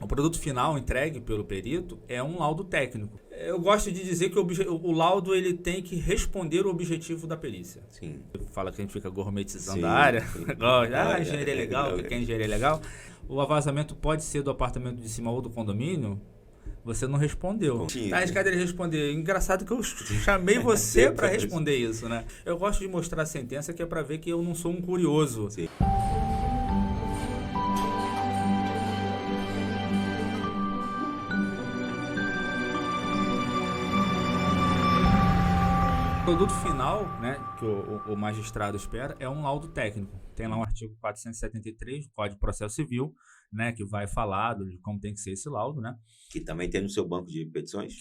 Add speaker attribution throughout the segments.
Speaker 1: O produto final entregue pelo perito é um laudo técnico. Eu gosto de dizer que o laudo ele tem que responder o objetivo da perícia.
Speaker 2: Sim.
Speaker 1: Fala que a gente fica gourmetizando
Speaker 2: Sim,
Speaker 1: a área.
Speaker 2: sim.
Speaker 1: Engenharia legal, o que é engenharia legal? O vazamento pode ser do apartamento de cima ou do condomínio? Você não respondeu. Tá arriscado ele responder. Engraçado que eu chamei você para responder isso, né? Eu gosto de mostrar a sentença que é para ver que eu não sou um curioso.
Speaker 2: Sim.
Speaker 1: O produto final, né, que o magistrado espera, é um laudo técnico. Tem lá um artigo 473 do Código de Processo Civil, né, que vai falar de como tem que ser esse laudo, né?
Speaker 2: Que também tem no seu banco de petições?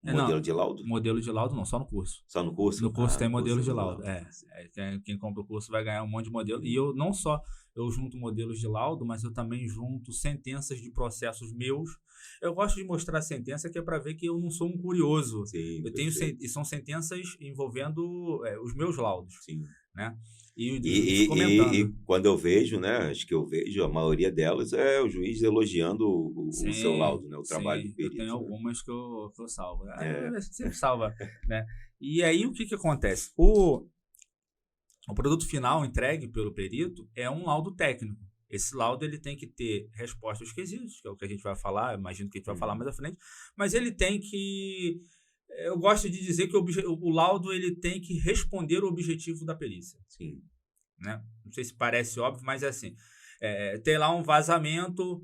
Speaker 1: Não,
Speaker 2: de laudo?
Speaker 1: Modelo de laudo não, só no curso.
Speaker 2: Só no curso?
Speaker 1: No curso tem modelo de
Speaker 2: laudo.
Speaker 1: laudo. Quem compra o curso vai ganhar um monte de modelo. E eu não só eu junto modelos de laudo, mas eu também junto sentenças de processos meus. Eu gosto de mostrar a sentença que é para ver que eu não sou um curioso.
Speaker 2: Sim,
Speaker 1: eu tenho e são sentenças envolvendo os meus laudos.
Speaker 2: Sim.
Speaker 1: Né?
Speaker 2: E quando eu vejo, né, acho que eu vejo, a maioria delas é o juiz elogiando o seu laudo, né, o trabalho do perito.
Speaker 1: Eu tenho algumas que eu salvo. Sempre salva. Né? E aí o que acontece? O produto final entregue pelo perito é um laudo técnico. Esse laudo ele tem que ter resposta aos quesitos, que é o que a gente vai falar, imagino que a gente vai falar mais à frente, mas ele tem que... Eu gosto de dizer que o laudo ele tem que responder o objetivo da perícia.
Speaker 2: Sim.
Speaker 1: Né? Não sei se parece óbvio, mas é assim. Tem lá um vazamento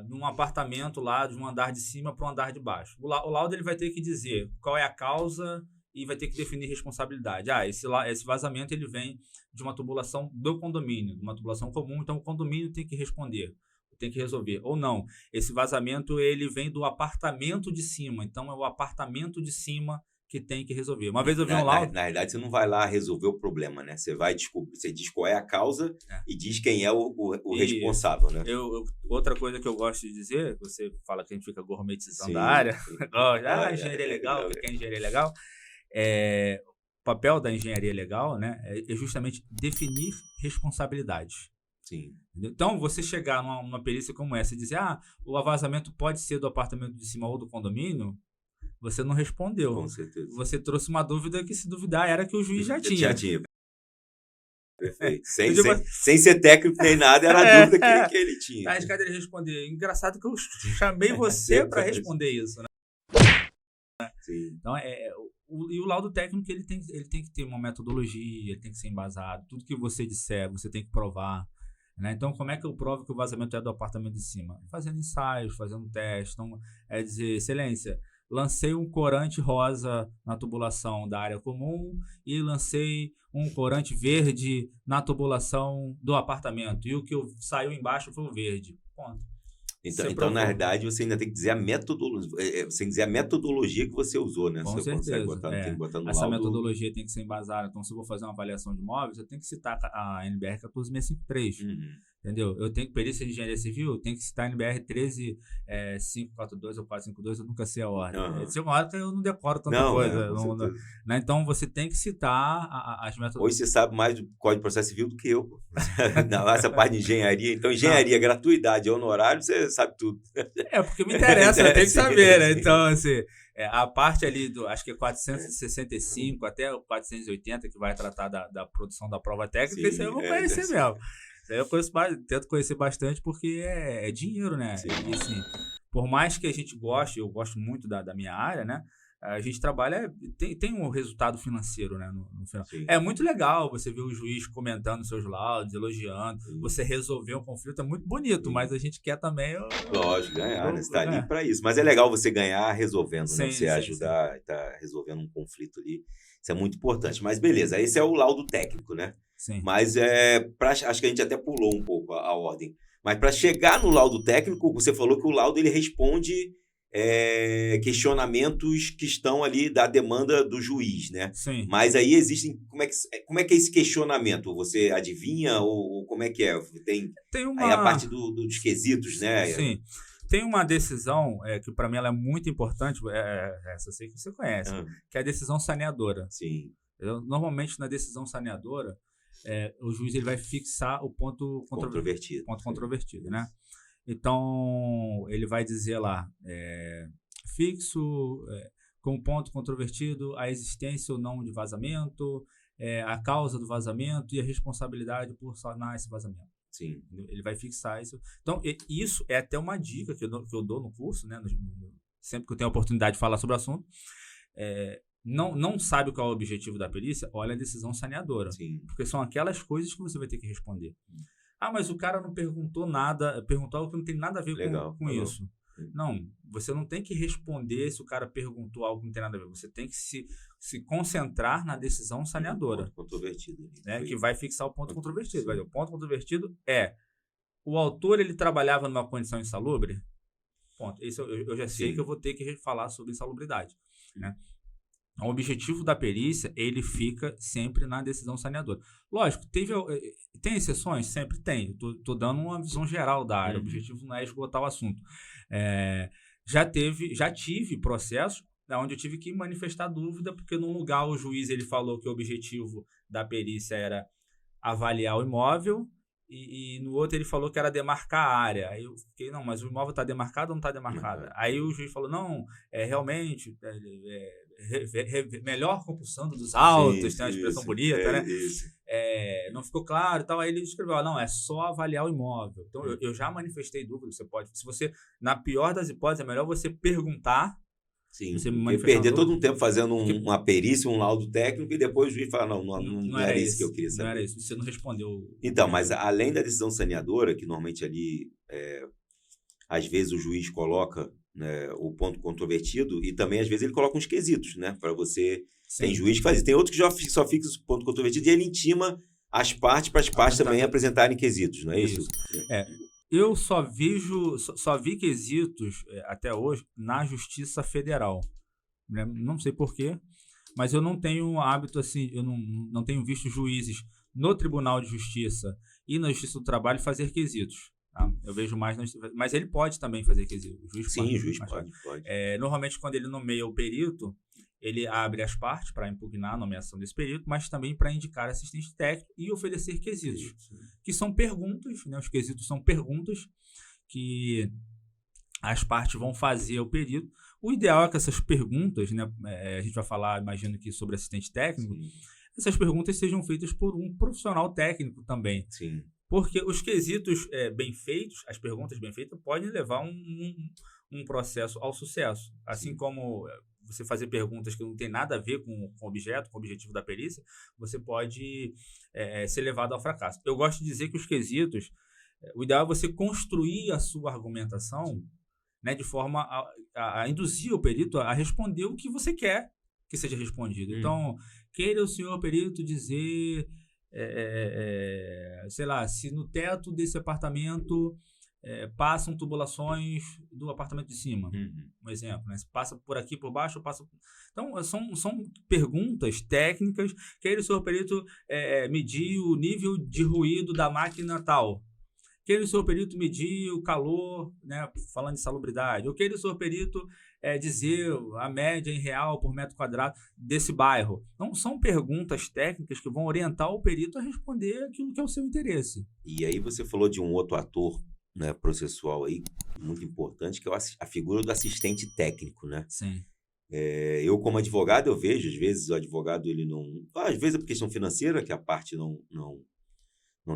Speaker 1: num apartamento lá de um andar de cima para um andar de baixo. O laudo ele vai ter que dizer qual é a causa e vai ter que definir responsabilidade. Esse vazamento ele vem de uma tubulação do condomínio, de uma tubulação comum, então o condomínio tem que responder. Tem que resolver, ou não. Esse vazamento ele vem do apartamento de cima, então é o apartamento de cima que tem que resolver. Uma vez eu vi um laudo...
Speaker 2: Na verdade, você não vai lá resolver o problema, né? Você vai descobrir, você diz qual é a causa e diz quem é o responsável, né?
Speaker 1: Outra coisa que eu gosto de dizer, você fala que a gente fica gourmetizando a área, engenharia legal, o que é engenharia legal? O papel da engenharia legal, né, é justamente definir responsabilidades.
Speaker 2: Sim.
Speaker 1: Então, você chegar numa perícia como essa e dizer, o vazamento pode ser do apartamento de cima ou do condomínio, você não respondeu.
Speaker 2: Com certeza.
Speaker 1: Você trouxe uma dúvida que, se duvidar, era que o juiz já tinha.
Speaker 2: Já tinha. Perfeito. Sem ser técnico nem nada, era a dúvida que ele tinha.
Speaker 1: Tá arriscado ele responder. Engraçado que eu chamei você para responder isso, né?
Speaker 2: Sim.
Speaker 1: Então, e o laudo técnico ele tem que ter uma metodologia, ele tem que ser embasado. Tudo que você disser, você tem que provar. Né? Então, como é que eu provo que o vazamento é do apartamento de cima? Fazendo ensaios, fazendo testes. Então, dizer, excelência, lancei um corante rosa na tubulação da área comum e lancei um corante verde na tubulação do apartamento. E o que saiu embaixo foi o verde. Ponto.
Speaker 2: Então, na verdade, você ainda tem que dizer a metodologia, você tem que dizer a metodologia que você usou, né?
Speaker 1: Com
Speaker 2: você
Speaker 1: certeza.
Speaker 2: tem que botar no
Speaker 1: Essa
Speaker 2: laudo.
Speaker 1: metodologia tem que ser embasada. Então, se eu vou fazer uma avaliação de imóveis, eu tenho que citar a NBR 14653. Entendeu? Eu tenho que perícia de engenharia civil, eu tenho que citar a NBR 13542 ou 452, eu nunca sei a ordem. Se uma hora eu não decoro tanta coisa. Né? Então, você tem que citar as metodologias.
Speaker 2: Hoje você sabe mais do Código de Processo Civil do que eu. Essa parte de engenharia. Então, engenharia, gratuidade, honorário, você sabe tudo.
Speaker 1: Porque me interessa, eu tenho que saber, né? Então, assim, a parte ali acho que é 465 até o 480, que vai tratar da produção da prova técnica, isso aí eu vou conhecer mesmo. Isso aí eu tento conhecer bastante porque é dinheiro, né? E assim, por mais que a gente goste, eu gosto muito da minha área, né? A gente trabalha, tem um resultado financeiro, né, no final.
Speaker 2: Sim.
Speaker 1: É muito legal você ver o juiz comentando seus laudos, elogiando, você resolver um conflito, é muito bonito, mas a gente quer também...
Speaker 2: Lógico, ganhar, né? Você está ali para isso. Mas é legal você ganhar resolvendo, né? Você ajudar, tá resolvendo um conflito ali. Isso é muito importante. Mas beleza, esse é o laudo técnico, né?
Speaker 1: Sim.
Speaker 2: Mas acho que a gente até pulou um pouco a ordem. Mas para chegar no laudo técnico, você falou que o laudo ele responde... questionamentos que estão ali da demanda do juiz, né?
Speaker 1: Sim.
Speaker 2: Mas aí existem... Como é que é esse questionamento? Você adivinha ou como é que é? Tem aí a parte dos quesitos, né?
Speaker 1: Sim. Tem uma decisão que para mim ela é muito importante, essa eu sei que você conhece, que é a decisão saneadora.
Speaker 2: Sim.
Speaker 1: Normalmente na decisão saneadora, o juiz ele vai fixar o ponto controvertido, né? Então, ele vai dizer lá, fixo, como ponto controvertido, a existência ou não de vazamento, a causa do vazamento e a responsabilidade por sanar esse vazamento.
Speaker 2: Sim.
Speaker 1: Ele vai fixar isso. Então, isso é até uma dica que eu dou no curso, né? Sempre que eu tenho a oportunidade de falar sobre o assunto. Não sabe qual é o objetivo da perícia? Olha a decisão saneadora.
Speaker 2: Sim.
Speaker 1: Porque são aquelas coisas que você vai ter que responder. Mas o cara não perguntou nada, perguntou algo que não tem nada a ver com isso. Não, você não tem que responder se o cara perguntou algo que não tem nada a ver. Você tem que se concentrar na decisão saneadora.
Speaker 2: Ponto controvertido.
Speaker 1: Que vai fixar o ponto controvertido. O ponto controvertido o autor ele trabalhava numa condição insalubre? Ponto. Isso eu já sei que eu vou ter que falar sobre insalubridade. Né? O objetivo da perícia, ele fica sempre na decisão saneadora. Lógico, tem exceções? Sempre tem. Estou dando uma visão geral da área. O objetivo não é esgotar o assunto. Já tive processos onde eu tive que manifestar dúvida, porque num lugar o juiz ele falou que o objetivo da perícia era avaliar o imóvel, e no outro ele falou que era demarcar a área. Aí eu fiquei, não, mas o imóvel está demarcado ou não está demarcado? Aí o juiz falou, não, realmente, melhor compulsando dos autos, tem uma expressão bonita, né? Não ficou claro e tal. Aí ele escreveu, não, é só avaliar o imóvel. Então, eu já manifestei dúvida, se você, na pior das hipóteses, é melhor você perguntar.
Speaker 2: Sim, porque perder todo um tempo fazendo uma perícia, um laudo técnico, e depois o juiz fala, não era isso que eu queria saber.
Speaker 1: Não era isso, você não respondeu.
Speaker 2: Então, mas além da decisão saneadora, que normalmente ali, às vezes o juiz coloca, né, o ponto controvertido, e também às vezes ele coloca uns quesitos, né, para você... Sim. Tem juiz que faz isso. Tem outro que só fixa o ponto controvertido e ele intima as partes para as partes também apresentarem quesitos, não é isso?
Speaker 1: Eu só vi quesitos até hoje na Justiça Federal. Né? Não sei porquê, mas eu não tenho um hábito assim, eu não tenho visto juízes no Tribunal de Justiça e na Justiça do Trabalho fazer quesitos. Tá? Eu vejo mais... Mas ele pode também fazer quesitos.
Speaker 2: Sim, o juiz pode.
Speaker 1: Normalmente, quando ele nomeia o perito, ele abre as partes para impugnar a nomeação desse perito, mas também para indicar assistente técnico e oferecer quesitos, que são perguntas, né? Os quesitos são perguntas que as partes vão fazer ao perito. O ideal é que essas perguntas, né? A gente vai falar, imagino que sobre assistente técnico, essas perguntas sejam feitas por um profissional técnico também.
Speaker 2: Sim.
Speaker 1: Porque os quesitos bem feitos, as perguntas bem feitas, podem levar um processo ao sucesso. Assim como você fazer perguntas que não tem nada a ver com o objeto, com o objetivo da perícia, você pode ser levado ao fracasso. Eu gosto de dizer que os quesitos, o ideal é você construir a sua argumentação, né, de forma a induzir o perito a responder o que você quer que seja respondido. Então, queira o senhor perito dizer, sei lá, se no teto desse apartamento passam tubulações do apartamento de cima, um exemplo, né? Se passa por aqui, por baixo, passa... Então, são perguntas técnicas. Queira o senhor perito medir o nível de ruído da máquina tal. Queira o senhor perito medir o calor, né? Falando de salubridade. Ou queira o senhor perito dizer a média em real por metro quadrado desse bairro. Então, são perguntas técnicas que vão orientar o perito a responder aquilo que é o seu interesse.
Speaker 2: E aí você falou de um outro ator, né, processual aí, muito importante, que é a figura do assistente técnico, né?
Speaker 1: Sim.
Speaker 2: Eu, como advogado, eu vejo, às vezes, o advogado, ele não... Às vezes é por questão financeira, que a parte não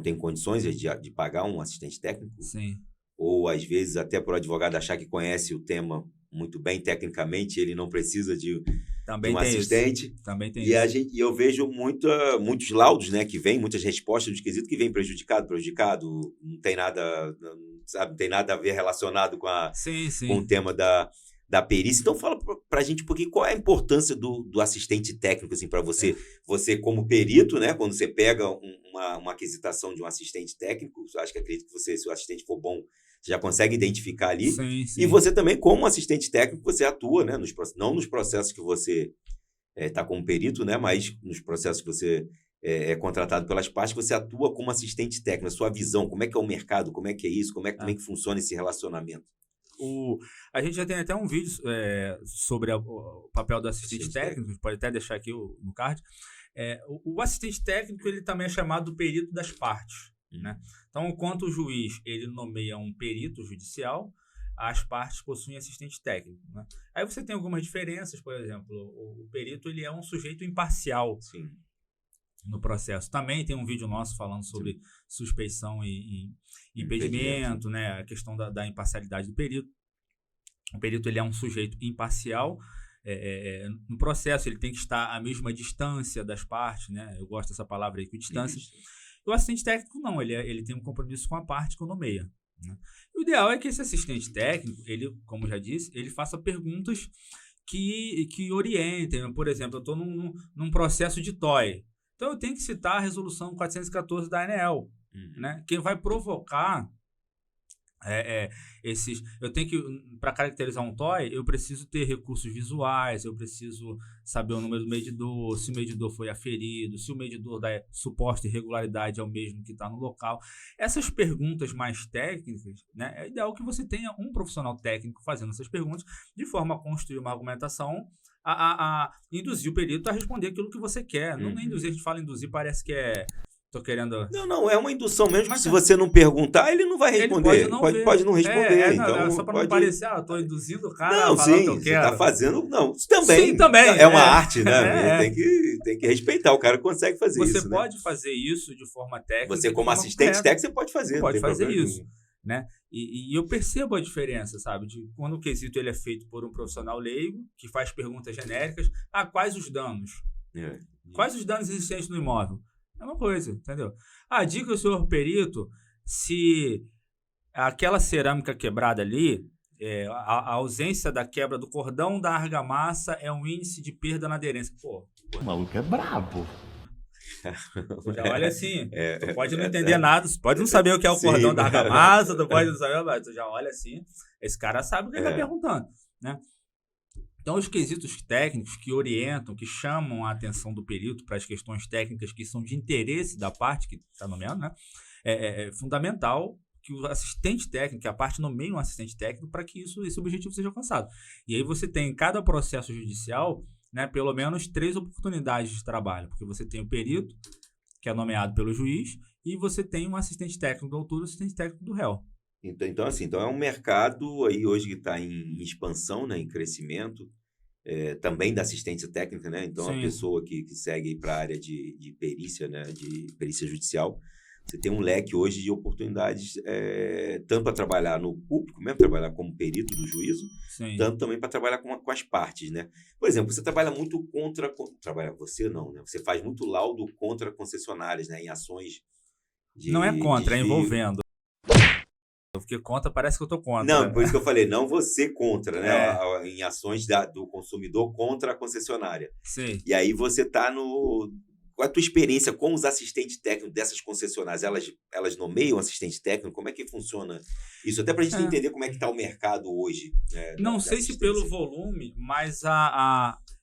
Speaker 2: tem condições de pagar um assistente técnico.
Speaker 1: Sim.
Speaker 2: Ou, às vezes, até por o advogado achar que conhece o tema muito bem tecnicamente, ele não precisa de um assistente.
Speaker 1: Também tem
Speaker 2: isso. E eu vejo muitos laudos, né, que vêm, muitas respostas do quesito que vêm prejudicado, não tem nada, sabe, não tem nada a ver relacionado com o tema da perícia. Então fala pra gente um pouquinho qual é a importância do assistente técnico, assim, para você. Você como perito, né, quando você pega uma aquisitação de um assistente técnico, acredito que se o assistente for bom, você já consegue identificar ali.
Speaker 1: Sim.
Speaker 2: E você também, como assistente técnico, você atua, né, não nos processos que você está como perito, né, mas nos processos que você é contratado pelas partes, você atua como assistente técnico. A sua visão, como é que é o mercado, como é que é isso, como é que funciona esse relacionamento?
Speaker 1: A gente já tem até um vídeo sobre o papel do assistente técnico, pode até deixar aqui no card. O assistente técnico, ele também é chamado do perito das partes. Né? Então, enquanto o juiz ele nomeia um perito judicial, as partes possuem assistente técnico. Né? Aí você tem algumas diferenças, por exemplo, o perito ele é um sujeito imparcial.
Speaker 2: Sim.
Speaker 1: No processo. Também tem um vídeo nosso falando sobre suspeição e impedimento, né? A questão da imparcialidade do perito. O perito ele é um sujeito imparcial. No processo ele tem que estar à mesma distância das partes, né? Eu gosto dessa palavra aí, equidistância. O assistente técnico não, ele tem um compromisso com a parte que o nomeia. Né? O ideal é que esse assistente técnico, ele, como já disse, ele faça perguntas que orientem. Por exemplo, eu estou num processo de TOI. Então, eu tenho que citar a resolução 414 da ANEEL, né? Quem vai provocar esses... Eu tenho que, para caracterizar um TOI, eu preciso ter recursos visuais, eu preciso saber o número do medidor, se o medidor foi aferido, se o medidor da suposta irregularidade é o mesmo que está no local. Essas perguntas mais técnicas, né? É ideal que você tenha um profissional técnico fazendo essas perguntas, de forma a construir uma argumentação a induzir o perito a responder aquilo que você quer. Não induzir, a gente fala induzir, parece que tô querendo...
Speaker 2: Não, é uma indução mesmo, mas se você não perguntar, ele não vai responder.
Speaker 1: Ele
Speaker 2: pode não responder.
Speaker 1: Então, só para não parecer, eu tô induzindo o cara
Speaker 2: não, sim, você tá fazendo... Não, isso também.
Speaker 1: Sim, também.
Speaker 2: É uma arte, né? Tem que respeitar, o cara consegue fazer isso.
Speaker 1: Você pode fazer isso de forma técnica.
Speaker 2: Você, como assistente técnico, você pode fazer.
Speaker 1: Pode fazer isso. Né? E eu percebo a diferença, sabe? De quando o quesito ele é feito por um profissional leigo, que faz perguntas genéricas. Quais os danos? Quais os danos existentes no imóvel? É uma coisa, entendeu? Diga ao senhor perito se aquela cerâmica quebrada ali, a ausência da quebra do cordão da argamassa é um índice de perda na aderência. Pô,
Speaker 3: o maluco é brabo.
Speaker 1: Tu já olha assim, tu pode não entender nada, tu pode não saber o que é o cordão da argamassa, tu pode não saber, mas tu já olha assim, esse cara sabe o que ele está perguntando, né? Então, os quesitos técnicos que orientam, que chamam a atenção do perito para as questões técnicas que são de interesse da parte que está nomeando, né? É fundamental que o assistente técnico, que a parte nomeie um assistente técnico para que esse objetivo seja alcançado. E aí você tem em cada processo judicial, né, pelo menos 3 oportunidades de trabalho, porque você tem o perito, que é nomeado pelo juiz, e você tem um assistente técnico do autor e um assistente técnico do réu.
Speaker 2: Então, assim, é um mercado aí hoje que está em expansão, né, em crescimento, também da assistência técnica, né? Então, a pessoa que segue para a área de perícia, né, de perícia judicial, você tem um leque hoje de oportunidades, tanto para trabalhar no público, mesmo trabalhar como perito do juízo, tanto também para trabalhar com as partes, né? Por exemplo, você trabalha muito você não, né? Você faz muito laudo contra concessionárias, né? Em ações de...
Speaker 1: Não é contra, é envolvendo. Porque contra, parece que eu tô contra.
Speaker 2: Não, por isso que eu falei, não você contra, né? Em ações do consumidor contra a concessionária.
Speaker 1: Sim.
Speaker 2: E aí você está no... Qual é a tua experiência com os assistentes técnicos dessas concessionárias? Elas nomeiam assistente técnico? Como é que funciona isso? Até para a gente entender como é que está o mercado hoje.
Speaker 1: Não sei se pelo volume, mas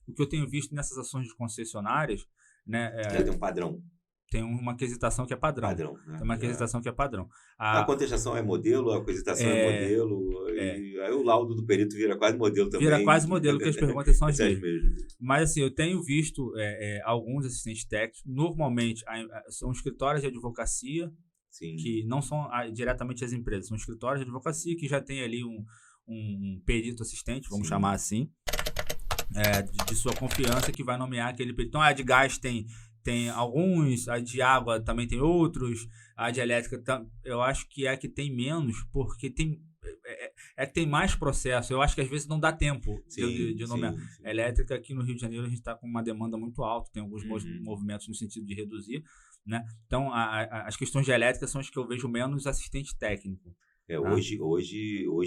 Speaker 1: o que eu tenho visto nessas ações de concessionárias... né,
Speaker 2: tem um padrão.
Speaker 1: Tem uma quesitação que é padrão.
Speaker 2: Né?
Speaker 1: Tem uma quesitação que é padrão.
Speaker 2: A contestação é modelo, a quesitação é modelo, e aí o laudo do perito vira quase modelo também.
Speaker 1: Vira quase modelo, porque as perguntas são as mesmas. Mas assim, eu tenho visto alguns assistentes técnicos, normalmente são escritórios de advocacia, que não são diretamente as empresas, são escritórios de advocacia que já tem ali um perito assistente, vamos chamar assim, de sua confiança, que vai nomear aquele perito. Então, a de gás tem alguns, a de água também tem outros, a de elétrica eu acho que é a que tem menos, porque que tem mais processo. Eu acho que às vezes não dá tempo de nomear. Elétrica, aqui no Rio de Janeiro, a gente está com uma demanda muito alta, tem alguns movimentos no sentido de reduzir, né? Então, as questões de elétrica são as que eu vejo menos assistente técnico.
Speaker 2: Hoje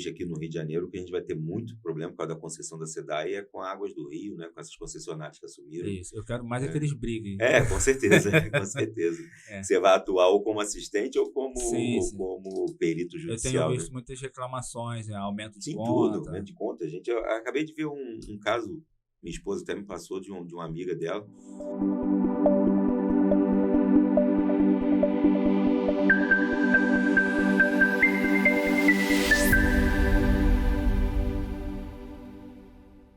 Speaker 2: aqui no Rio de Janeiro, o que a gente vai ter muito problema por causa da concessão da SEDAI é com Águas do Rio, né? Com essas concessionárias que assumiram.
Speaker 1: Isso, eu quero mais que eles briguem.
Speaker 2: Com certeza, com certeza. Você vai atuar ou como assistente ou como perito judicial.
Speaker 1: Eu tenho visto muitas reclamações, aumento de conta.
Speaker 2: Tudo, aumento de conta. Eu acabei de ver um caso, minha esposa até me passou de uma amiga dela.